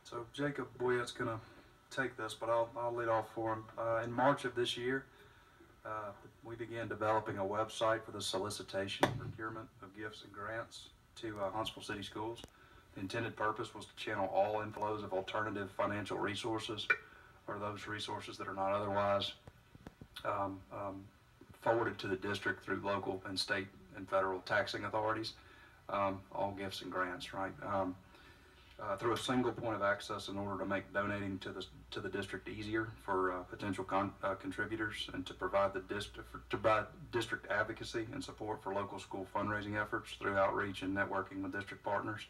So Jacob Boyette's going to take this, but I'll lead off for him. In March of this year, we began developing a website for the solicitation and procurement of gifts and grants to Huntsville City Schools. The intended purpose was to channel all inflows of alternative financial resources, or those resources that are not otherwise forwarded to the district through local and state and federal taxing authorities, all gifts and grants, right? Through a single point of access in order to make donating to the district easier for potential contributors, and to provide district advocacy and support for local school fundraising efforts through outreach and networking with district partners.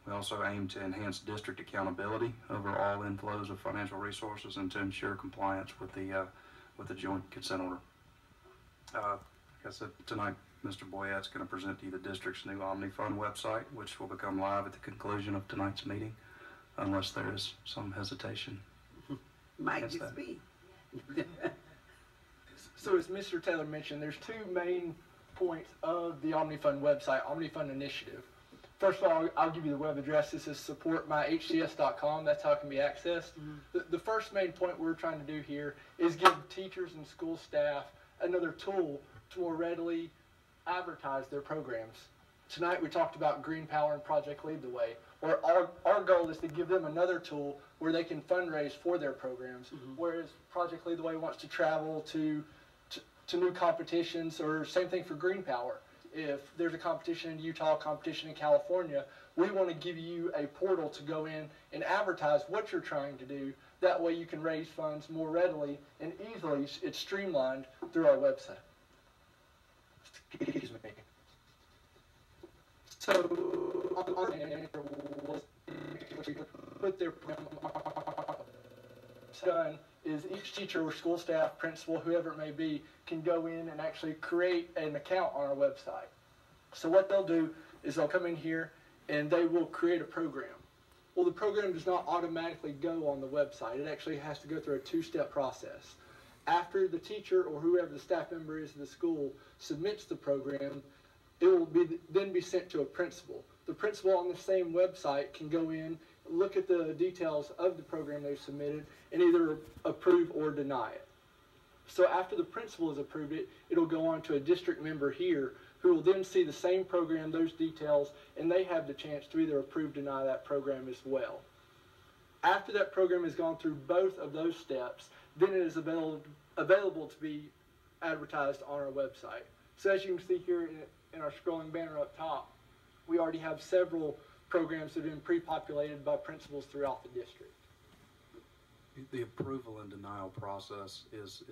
We also aim to enhance district accountability over all inflows of financial resources and to ensure compliance with the joint consent order. Like I said, tonight Mr. Boyette's going to present to you the district's new OmniFund website, which will become live at the conclusion of tonight's meeting, unless there is some hesitation. Might just be. So as Mr. Taylor mentioned, there's two main points of the OmniFund website, OmniFund Initiative. First of all, I'll give you the web address. This is supportmyhcs.com. That's how it can be accessed. The first main point we're trying to do here is give teachers and school staff another tool to more readily advertise their programs. Tonight we talked about Green Power and Project Lead the Way, where our goal is to give them another tool where they can fundraise for their programs, whereas Project Lead the Way wants to travel to new competitions, or same thing for Green Power. If there's a competition in Utah, competition in California, we want to give you a portal to go in and advertise what you're trying to do. That way you can raise funds more readily and easily. It's streamlined through our website. Excuse me. So, put their done is each teacher or school staff, principal, whoever it may be, can go in and actually create an account on our website. So what they'll do is they'll come in here and they will create a program. Well, the program does not automatically go on the website. It actually has to go through a two-step process. After the teacher or whoever the staff member is in the school submits the program, it will then be sent to a principal. The principal on the same website can go in, look at the details of the program they've submitted, and either approve or deny it. So after the principal has approved it, it'll go on to a district member here who will then see the same program, those details, and they have the chance to either approve or deny that program as well. After that program has gone through both of those steps, then it is available to be advertised on our website. So as you can see here in our scrolling banner up top, we already have several programs that have been pre-populated by principals throughout the district. The approval and denial process is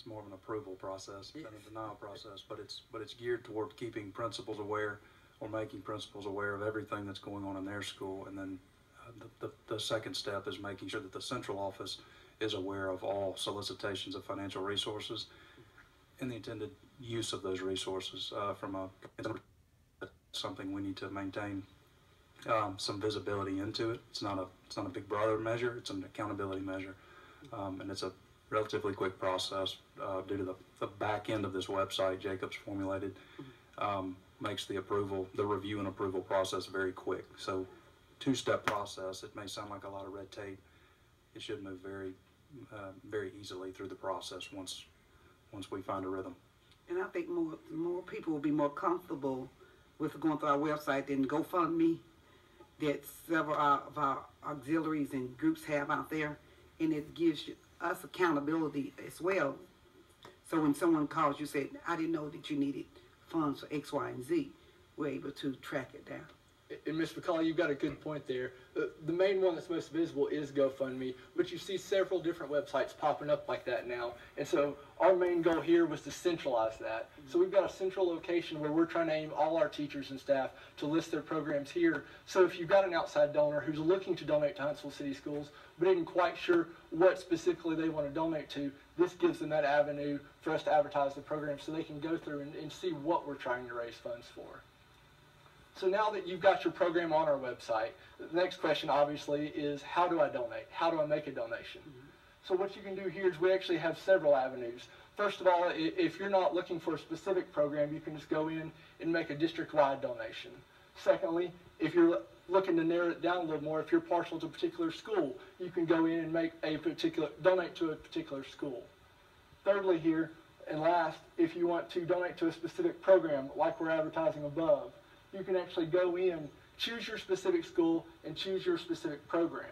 more of an approval process than a denial process, but it's geared toward keeping principals aware, or making principals aware of everything that's going on in their school. And then the second step is making sure that the central office is aware of all solicitations of financial resources and the intended use of those resources something we need to maintain some visibility into it. It's not a Big Brother measure. It's an accountability measure, and it's a relatively quick process due to the back end of this website Jacob's formulated. Makes the review and approval process very quick. So, two-step process. It may sound like a lot of red tape. It should move very easily through the process once we find a rhythm. And I think more people will be more comfortable with going through our website than GoFundMe that several of our auxiliaries and groups have out there, and it gives us accountability as well. So when someone calls you, say, I didn't know that you needed funds for X, Y, and Z, we're able to track it down. And Ms. McCauley, you've got a good point there. The main one that's most visible is GoFundMe, but you see several different websites popping up like that now. And so our main goal here was to centralize that. So we've got a central location where we're trying to aim all our teachers and staff to list their programs here. So if you've got an outside donor who's looking to donate to Huntsville City Schools, but isn't quite sure what specifically they want to donate to, this gives them that avenue for us to advertise the program so they can go through and see what we're trying to raise funds for. So now that you've got your program on our website, the next question obviously is, how do I donate? How do I make a donation? So what you can do here is we actually have several avenues. First of all, if you're not looking for a specific program, you can just go in and make a district-wide donation. Secondly, if you're looking to narrow it down a little more, if you're partial to a particular school, you can go in and donate to a particular school. Thirdly here, and last, if you want to donate to a specific program, like we're advertising above, you can actually go in, choose your specific school, and choose your specific program.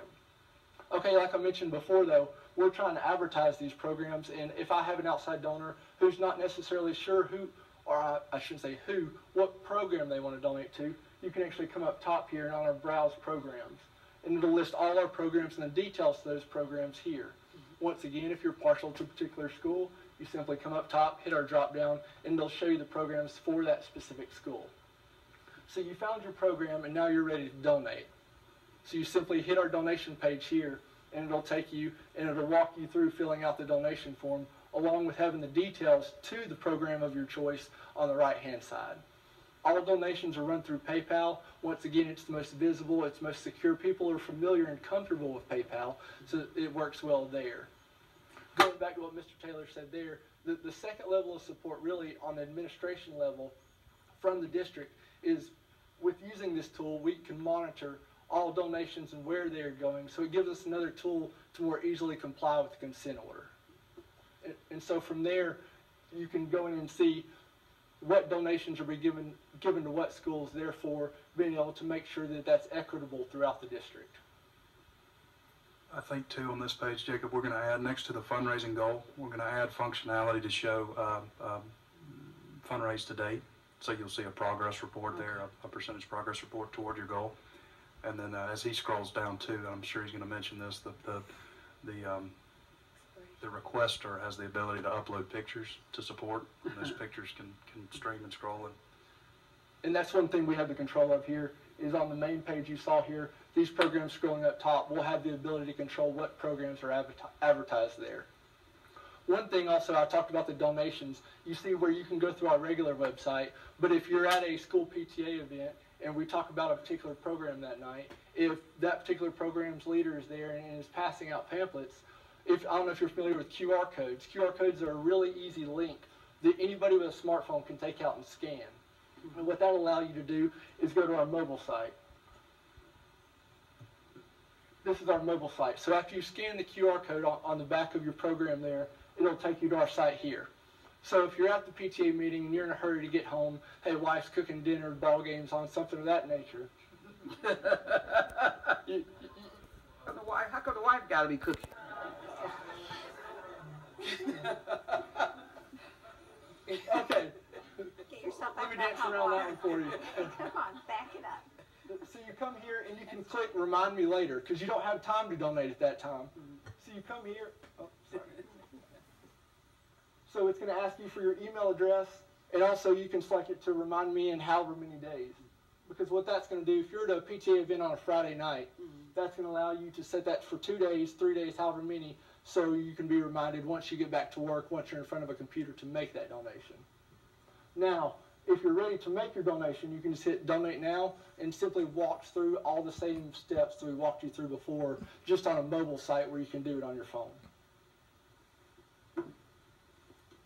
Okay, like I mentioned before though, we're trying to advertise these programs, and if I have an outside donor who's not necessarily sure who, or I shouldn't say who, what program they want to donate to, you can actually come up top here and on our browse programs. And it'll list all our programs and the details to those programs here. Once again, if you're partial to a particular school, you simply come up top, hit our drop down, and it'll show you the programs for that specific school. So you found your program and now you're ready to donate. So you simply hit our donation page here and it'll take you and it'll walk you through filling out the donation form along with having the details to the program of your choice on the right hand side. All donations are run through PayPal. Once again, it's the most visible, it's most secure. People are familiar and comfortable with PayPal, so it works well there. Going back to what Mr. Taylor said there, the second level of support really on the administration level from the district is with using this tool, we can monitor all donations and where they're going, so it gives us another tool to more easily comply with the consent order. And so from there, you can go in and see what donations are being given to what schools, therefore being able to make sure that that's equitable throughout the district. I think too on this page, Jacob, we're going to add next to the fundraising goal, we're going to add functionality to show fundraise to date. So you'll see a progress report there, a percentage progress report toward your goal. And then as he scrolls down too, I'm sure he's going to mention this, the requester has the ability to upload pictures to support, and those pictures can stream and scroll. And that's one thing we have the control of here, is on the main page you saw here, these programs scrolling up top, we'll have the ability to control what programs are advertised there. One thing also, I talked about the donations. You see where you can go through our regular website, but if you're at a school PTA event and we talk about a particular program that night, if that particular program's leader is there and is passing out pamphlets, I don't know if you're familiar with QR codes. QR codes are a really easy link that anybody with a smartphone can take out and scan. And what that'll allow you to do is go to our mobile site. This is our mobile site. So after you scan the QR code on the back of your program there, it'll take you to our site here. So if you're at the PTA meeting and you're in a hurry to get home, hey, wife's cooking dinner, ball games on, something of that nature. How come the wife got to be cooking? Okay. Get yourself Let out me of that dance hot around water. that one for you. Come on, back it up. So you come here and you can click remind me later because you don't have time to donate at that time. So you come here. Oh, sorry. So it's going to ask you for your email address, and also you can select it to remind me in however many days. Because what that's going to do, if you're at a PTA event on a Friday night, that's going to allow you to set that for 2 days, 3 days, however many, so you can be reminded once you get back to work, once you're in front of a computer, to make that donation. Now, if you're ready to make your donation, you can just hit donate now and simply walks through all the same steps that we walked you through before, just on a mobile site where you can do it on your phone.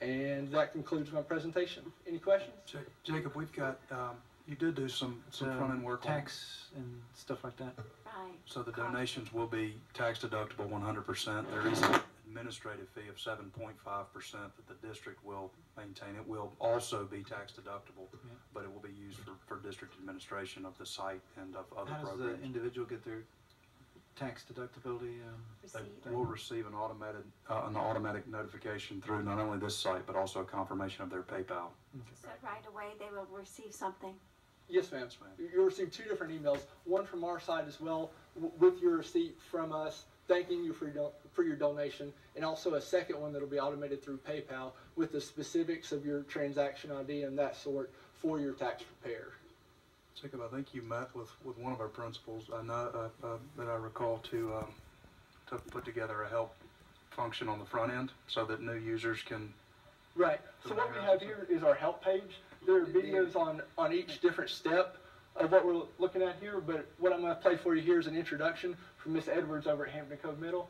And that concludes my presentation. Any questions? Jacob, we've got, you did do some front-end work on tax and stuff like that. Right. So the donations will be tax deductible 100%. There is an administrative fee of 7.5% that the district will maintain. It will also be tax deductible, but it will be used for district administration of the site and of other How does programs. the individual get their tax deductibility? They will receive an automatic notification through not only this site, but also a confirmation of their PayPal. So right away they will receive something. Yes, ma'am. Yes, ma'am. You'll receive 2 different emails, one from our side as well, with your receipt from us, thanking you for your donation, and also a second one that will be automated through PayPal with the specifics of your transaction ID and that sort for your tax preparer. Jacob, I think you met with one of our principals. I know that I recall to put together a help function on the front end so that new users can. Right. So what we have here is our help page. There are videos on each different step of what we're looking at here, but what I'm going to play for you here is an introduction from Miss Edwards over at Hampton Cove Middle.